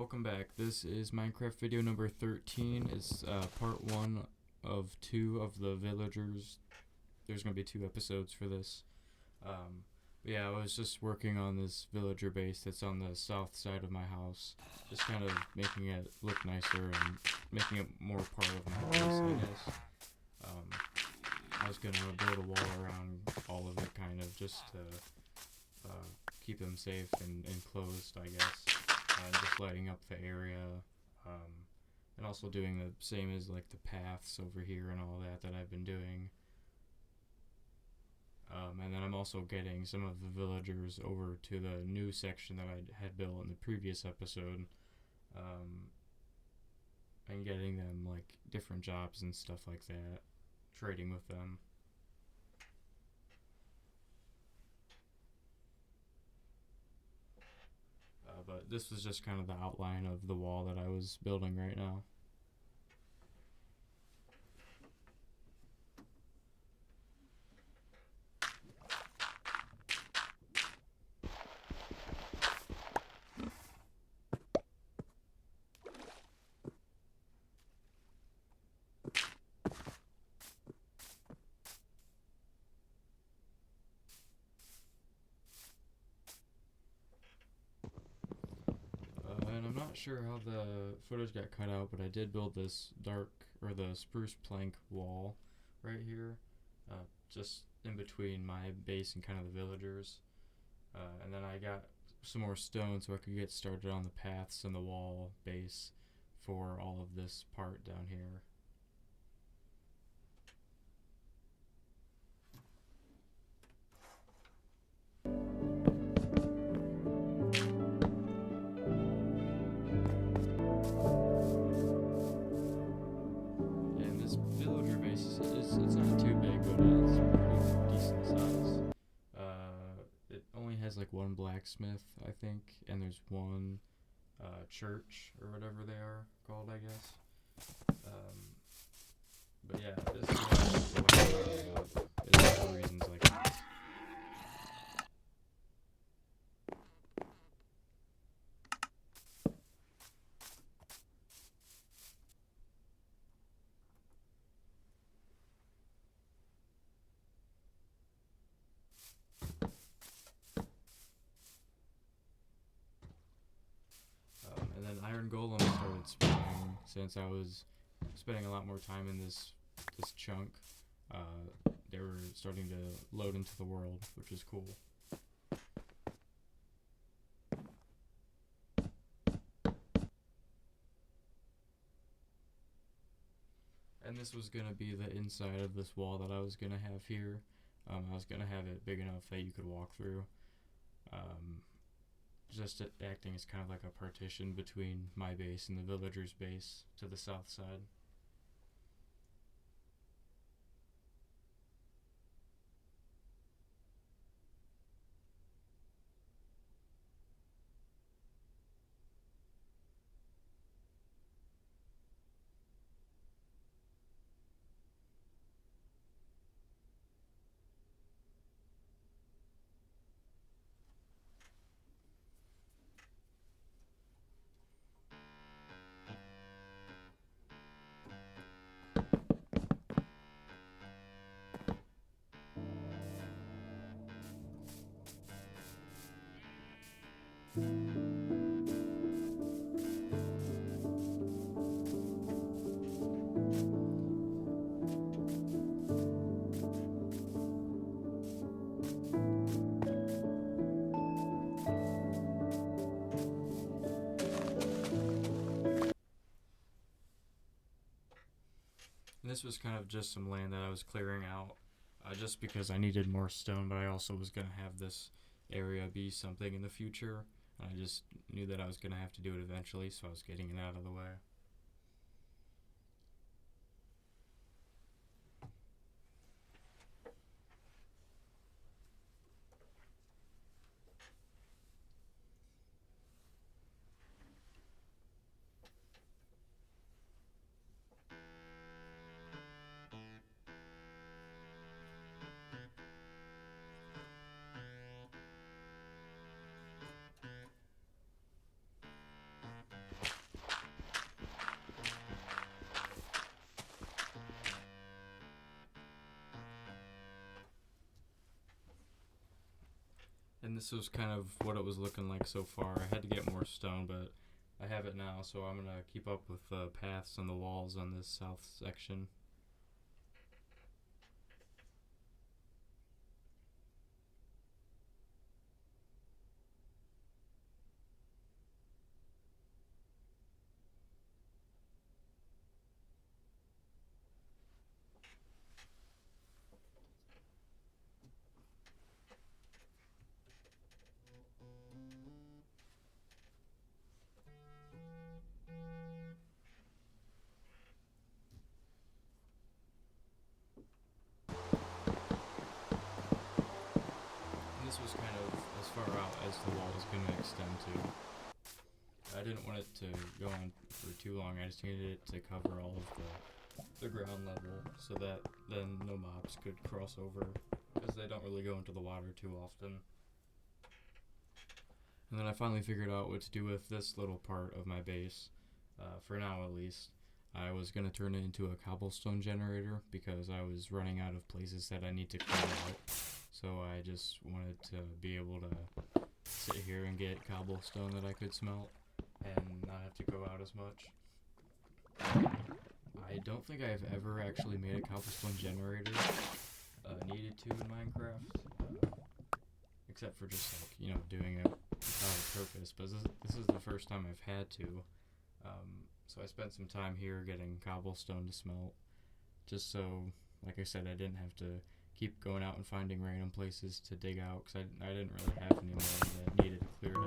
welcome back. This is Minecraft video number 13. It's part 1 of 2 of the villagers. There's going to be 2 episodes for this. But yeah, I was just working on this villager base that's on the south side of my house. Just kind of making it look nicer and making it more part of my base, I guess. I was going to build a wall around all of it, kind of, just to keep them safe and enclosed, I guess. Just lighting up the area, and also doing the same as like the paths over here and all that I've been doing. And then I'm also getting some of the villagers over to the new section that I had built in the previous episode, and getting them like different jobs and stuff like that, trading with them. But this was just kind of the outline of the wall that I was building right now. And I'm not sure how the footage got cut out, but I did build this the spruce plank wall right here, just in between my base and kind of the villagers. And then I got some more stone so I could get started on the paths and the wall base for all of this part down here. And this villager base it's not too big, but it's pretty decent size. It only has like one blacksmith, I think, and there's one church or whatever they are called, I guess. But yeah, this is what I'm talking about. It's for reasons like this. And then iron golem started spawning since I was spending a lot more time in this chunk. They were starting to load into the world, which is cool. And this was going to be the inside of this wall that I was going to have here. I was going to have it big enough that you could walk through. Just acting as kind of like a partition between my base and the villager's base to the south side. And this was kind of just some land that I was clearing out, just because I needed more stone, but I also was going to have this area be something in the future. And I just knew that I was going to have to do it eventually, so I was getting it out of the way. And this was kind of what it was looking like so far. I had to get more stone, but I have it now, so I'm gonna keep up with the paths and the walls on this south section. And this was kind of as far out as the wall was going to extend to. I didn't want it to go on for too long. I just needed it to cover all of the ground level so that then no mobs could cross over, because they don't really go into the water too often. And then I finally figured out what to do with this little part of my base, for now at least. I was going to turn it into a cobblestone generator because I was running out of places that I need to clean out. So I just wanted to be able to sit here and get cobblestone that I could smelt and not have to go out as much. I don't think I've ever actually made a cobblestone generator needed to in Minecraft, except for just doing it without a purpose. But this is the first time I've had to. So I spent some time here getting cobblestone to smelt, just so, like I said, I didn't have to keep going out and finding random places to dig out, because I didn't really have any more that needed cleared out.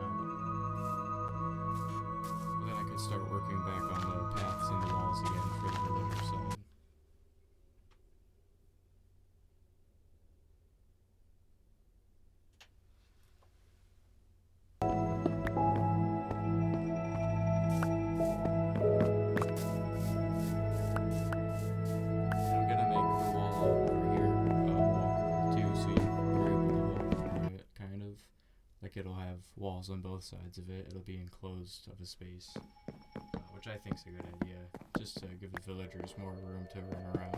But then I could start working back on the paths and the walls again for the villager side. It'll have walls on both sides of it. It'll be enclosed of a space, which I think is a good idea, just to give the villagers more room to run around.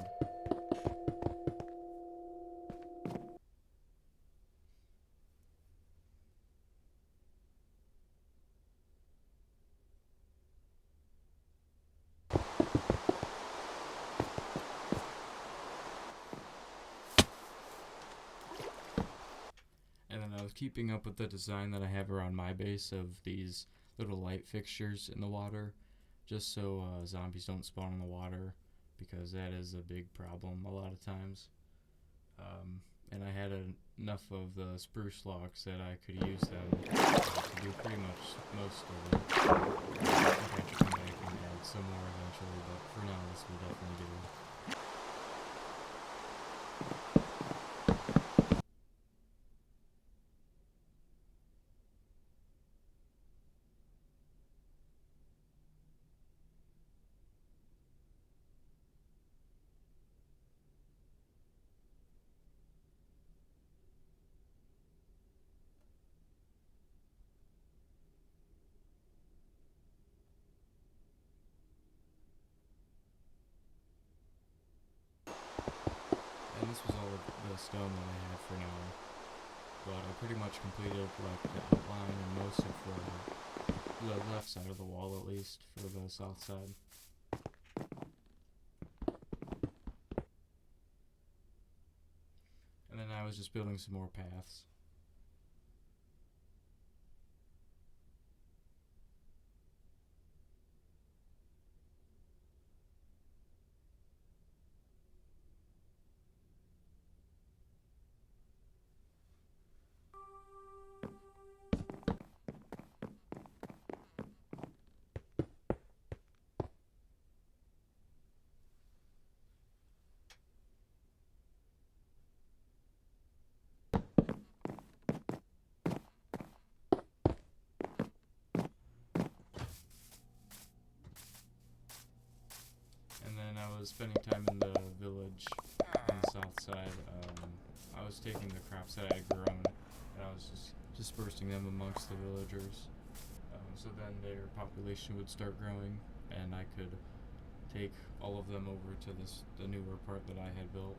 Keeping up with the design that I have around my base of these little light fixtures in the water, just so zombies don't spawn in the water, because that is a big problem a lot of times. And I had enough of the spruce logs that I could use them to do pretty much most of it. I think I should come back and add some more eventually, but for now this will definitely do. This was all of the stone that I had for now, but I pretty much completed like the outline and most of the left side of the wall, at least for the south side. And then I was just building some more paths. I was spending time in the village on the south side. I was taking the crops that I had grown and I was just dispersing them amongst the villagers. So then their population would start growing and I could take all of them over to the newer part that I had built.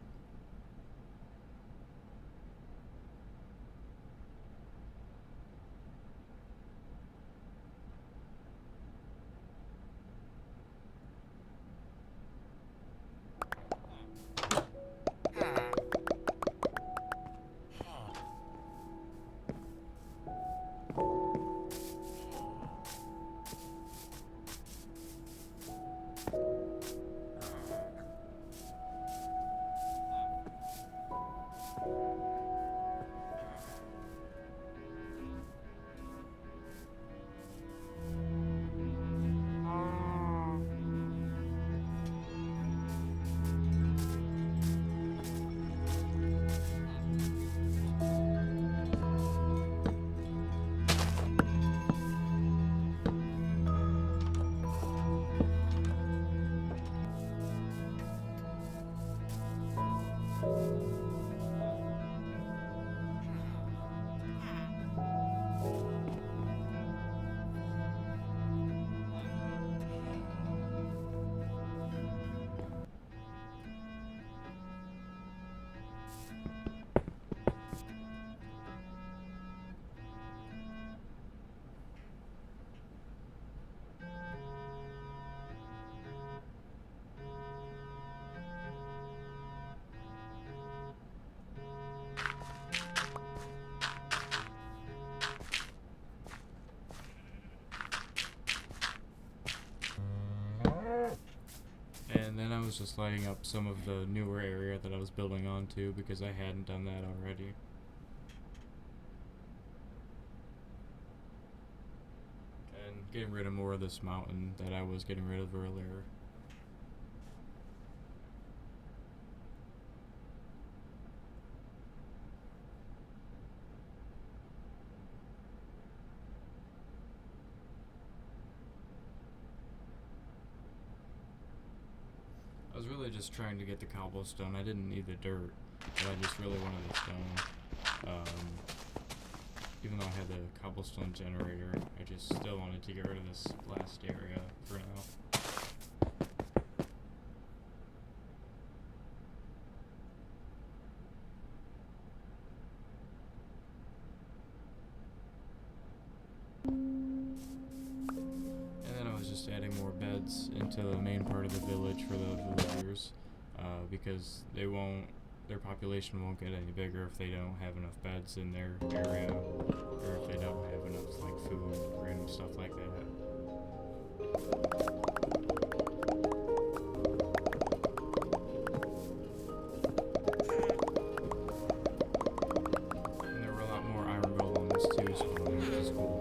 And then I was just lighting up some of the newer area that I was building onto because I hadn't done that already. And getting rid of more of this mountain that I was getting rid of earlier. I was really just trying to get the cobblestone. I didn't need the dirt, but I just really wanted the stone. Even though I had the cobblestone generator, I just still wanted to get rid of this last area for now. And then I was just adding more beds into the main part of the village for the villagers, because their population won't get any bigger if they don't have enough beds in their area, or if they don't have enough like food, random stuff like that. And there were a lot more iron golems too, spawning, which is cool.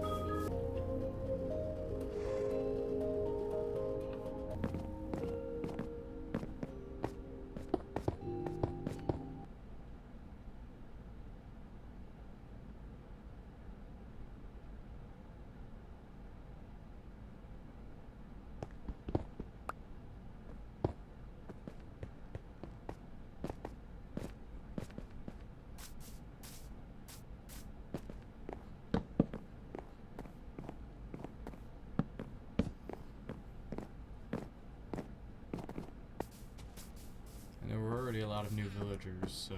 There were already a lot of new villagers, so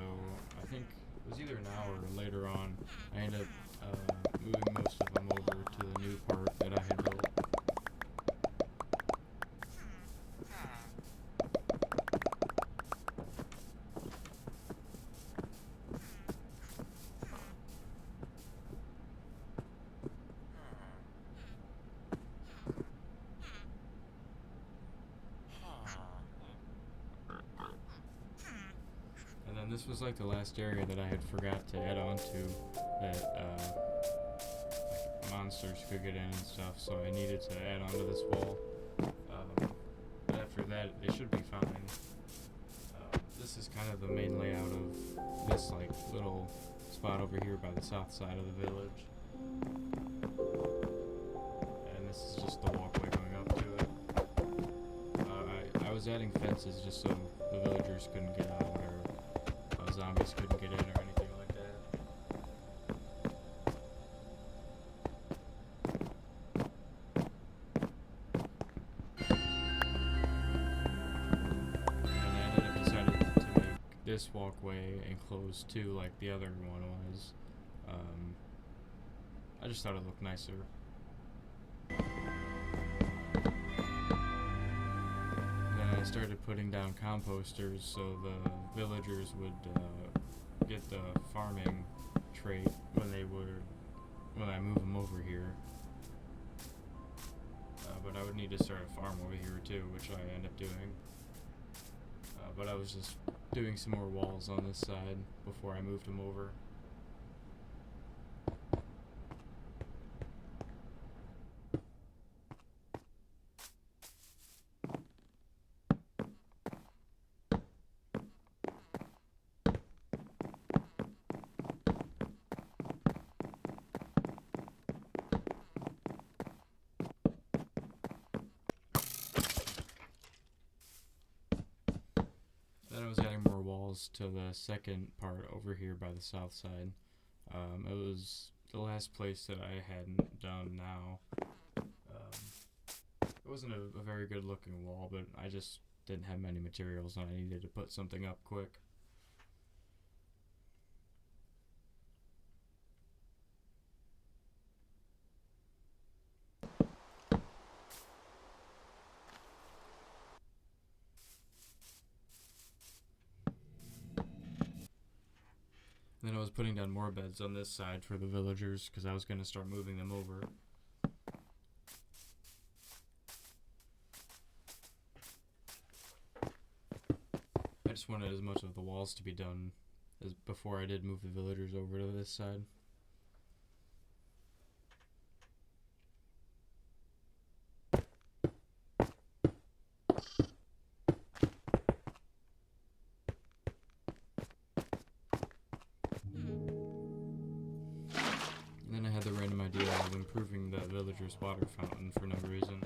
I think it was either now or later on, I ended up moving most of them over to the new part that I had built. And then this was like the last area that I had forgot to add on to that like monsters could get in and stuff, so I needed to add onto this wall. But after that, it should be fine. This is kind of the main layout of this like little spot over here by the south side of the village. And this is just the walkway going up to it. I was adding fences just so the villagers couldn't get out, or zombies couldn't get in, or anything like that. And I ended up deciding to make this walkway enclosed too, like the other one was. I just thought it looked nicer. I started putting down composters so the villagers would get the farming trait when I move them over here. But I would need to start a farm over here too, which I end up doing. But I was just doing some more walls on this side before I moved them over. Then I was adding more walls to the second part over here by the south side. It was the last place that I hadn't done now. It wasn't a very good looking wall, but I just didn't have many materials and I needed to put something up quick. Then I was putting down more beds on this side for the villagers because I was going to start moving them over. just wanted as much of the walls to be done as before I did move the villagers over to this side. And then I had the random idea of improving the villager's water fountain for no reason.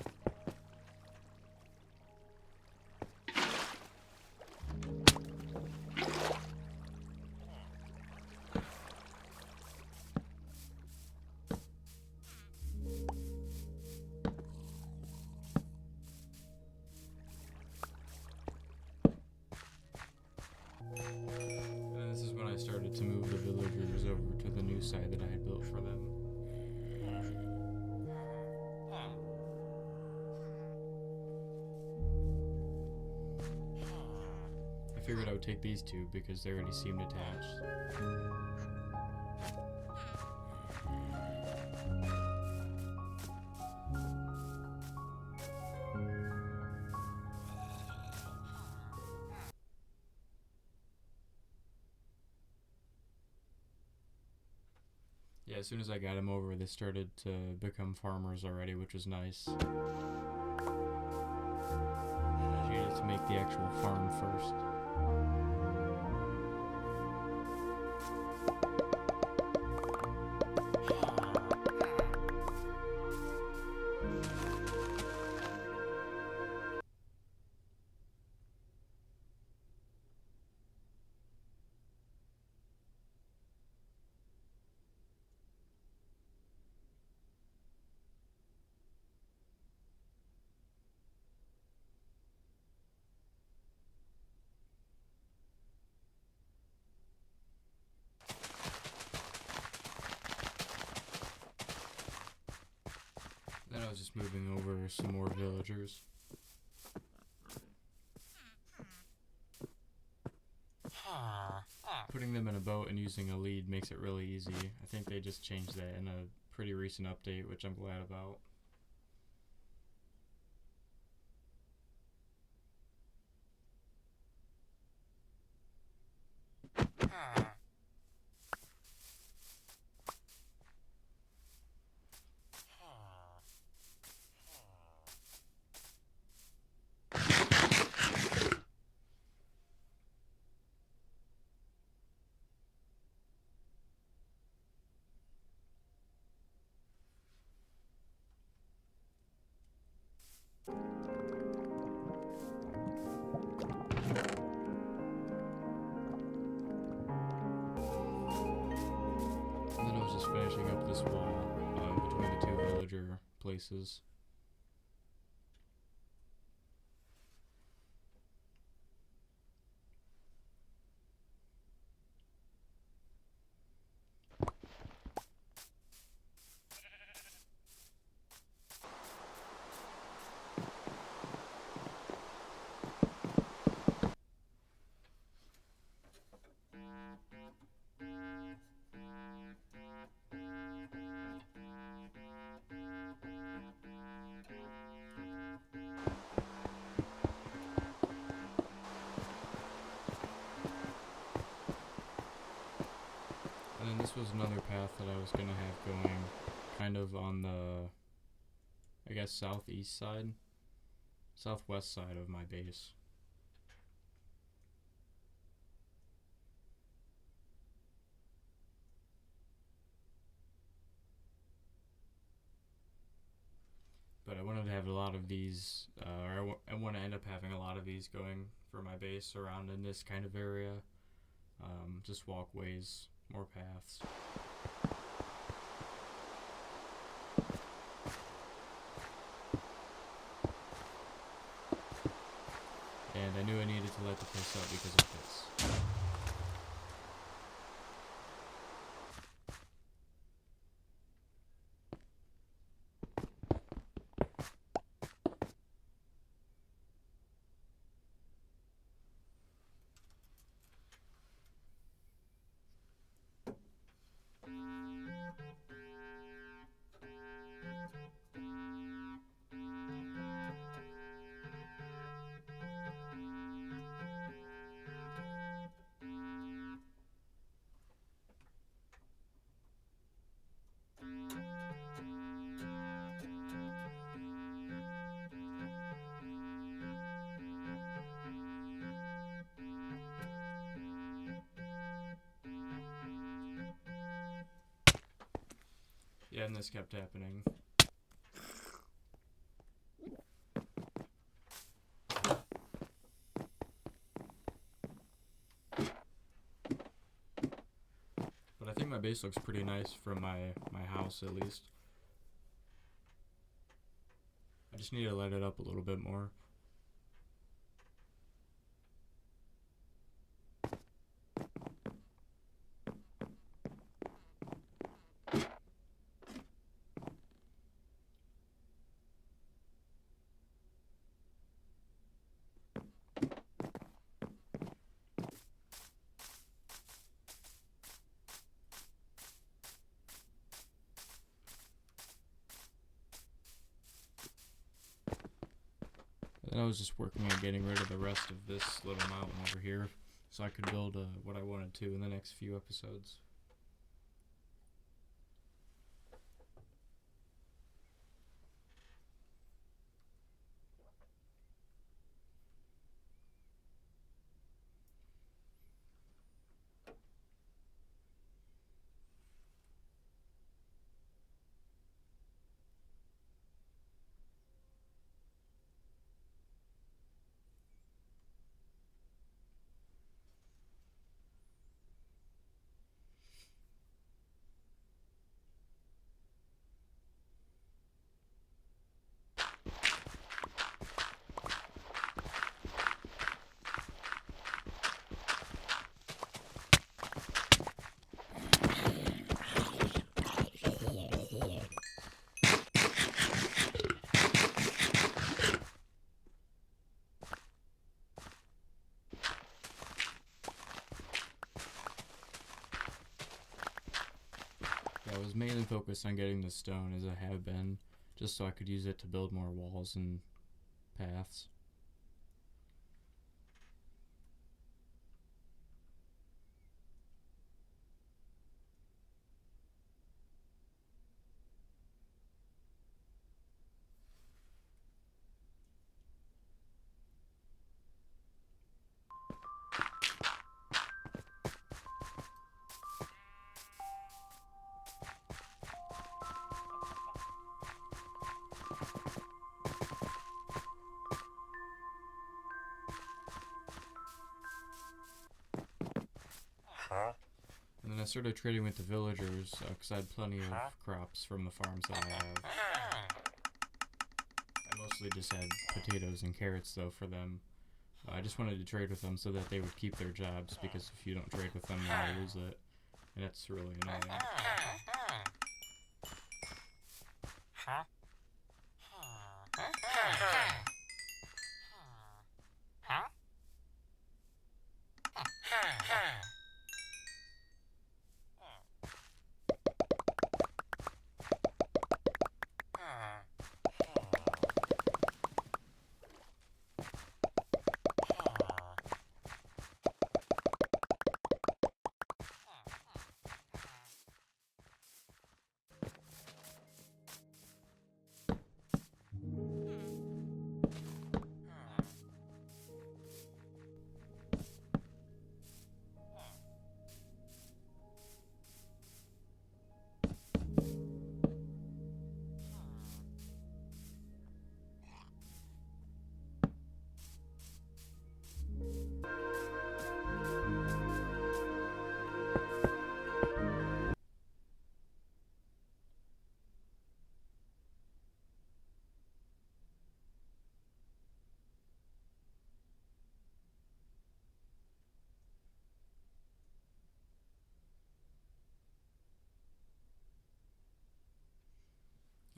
And this is when I started to move the villagers over to the new side that I had built for them. I figured I would take these two because they already seemed attached. Yeah, as soon as I got them over, they started to become farmers already, which was nice. I needed to make the actual farm first. Then I was just moving over some more villagers. Putting them in a boat and using a lead makes it really easy. I think they just changed that in a pretty recent update, which I'm glad about. And then I was just finishing up this wall between the two villager places. And then this was another path that I was going to have going kind of on the, I guess, southeast side, southwest side of my base. But I wanted to have a lot of these, I want to end up having a lot of these going for my base around in this kind of area. Just walkways, more paths. And I knew I needed to let the place out because of this. and this kept happening. But I think my base looks pretty nice from my house, at least. I just need to light it up a little bit more. And I was just working on getting rid of the rest of this little mountain over here so I could build what I wanted to in the next few episodes. I was mainly focused on getting the stone, as I have been, just so I could use it to build more walls and paths. And then I started trading with the villagers because I had plenty of crops from the farms that I have. I mostly just had potatoes and carrots though for them. I just wanted to trade with them so that they would keep their jobs, because if you don't trade with them, then they lose it. And it's really annoying.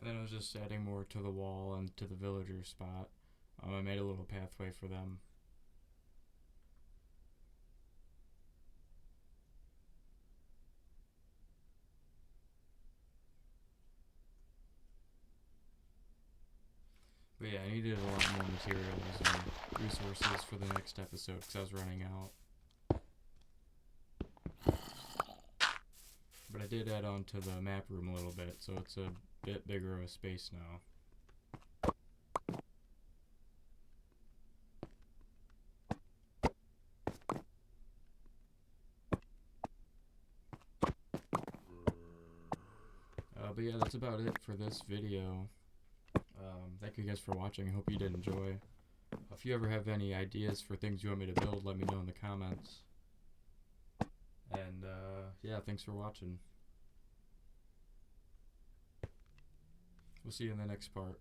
And then I was just adding more to the wall and to the villager spot. I made a little pathway for them. But yeah, I needed a lot more materials and resources for the next episode because I was running out. But I did add on to the map room a little bit, so it's a bit bigger of a space now. But yeah, that's about it for this video. Thank you guys for watching. I hope you did enjoy. If you ever have any ideas for things you want me to build, let me know in the comments. And yeah, thanks for watching. We'll see you in the next part.